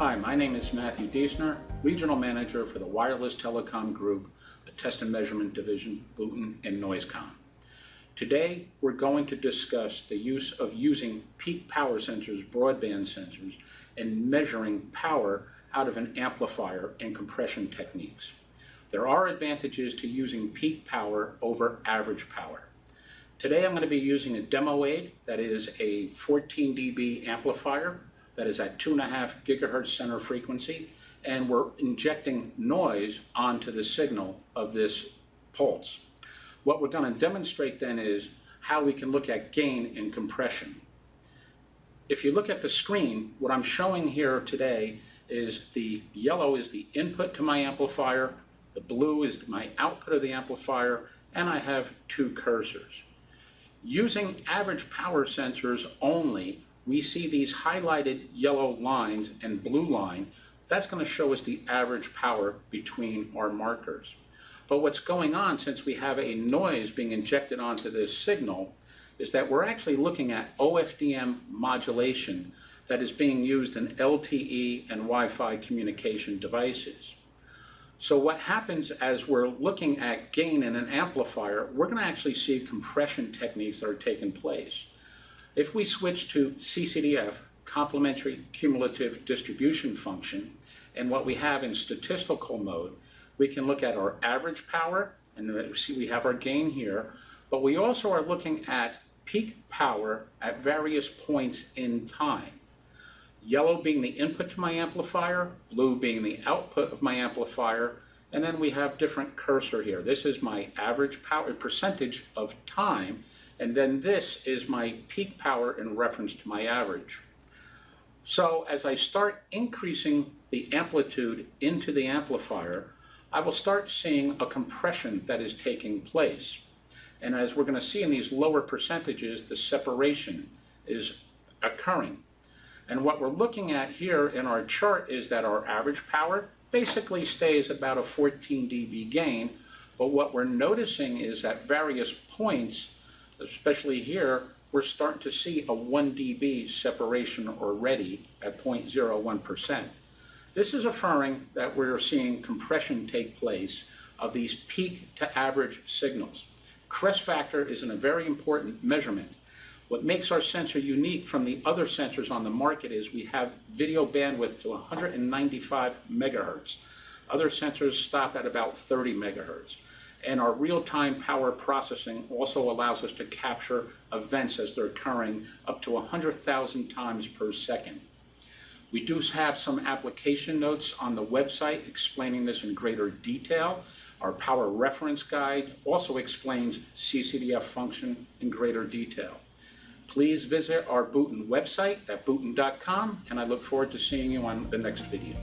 Hi, my name is Matthew Diesner, Regional Manager for the Wireless Telecom Group, the Test and Measurement Division, Boonton and NoiseCom. Today, we're going to discuss the use of using peak power sensors, broadband sensors, and measuring power out of an amplifier and compression techniques. There are advantages to using peak power over average power. Today, I'm going to be using a demo aid that is a 14 dB amplifier that is at 2.5 gigahertz center frequency, and we're injecting noise onto the signal of this pulse. What we're going to demonstrate then is how we can look at gain and compression. If you look at the screen, what I'm showing here today is the yellow is the input to my amplifier, the blue is my output of the amplifier, and I have two cursors. Using average power sensors only, we see these highlighted yellow lines and blue line. That's going to show us the average power between our markers. But what's going on, since we have a noise being injected onto this signal, is that we're actually looking at OFDM modulation that is being used in LTE and Wi-Fi communication devices. So what happens as we're looking at gain in an amplifier, we're going to actually see compression techniques that are taking place. If we switch to CCDF, complementary cumulative distribution function, and what we have in statistical mode, we can look at our average power, and see we have our gain here, but we also are looking at peak power at various points in time. Yellow being the input to my amplifier, blue being the output of my amplifier, and then we have different cursor here. This is my average power percentage of time, and then this is my peak power in reference to my average. So as I start increasing the amplitude into the amplifier, I will start seeing a compression that is taking place. And as we're going to see in these lower percentages, the separation is occurring. And what we're looking at here in our chart is that our average power basically stays about a 14 dB gain, but what we're noticing is at various points, especially here, we're starting to see a 1 dB separation already at 0.01%. This is affirming that we're seeing compression take place of these peak to average signals. Crest Factor is a very important measurement. What makes our sensor unique from the other sensors on the market is we have video bandwidth to 195 megahertz. Other sensors stop at about 30 megahertz. And our real-time power processing also allows us to capture events as they're occurring up to 100,000 times per second. We do have some application notes on the website explaining this in greater detail. Our power reference guide also explains CCDF function in greater detail. Please visit our Boonton website at boonton.com, and I look forward to seeing you on the next video.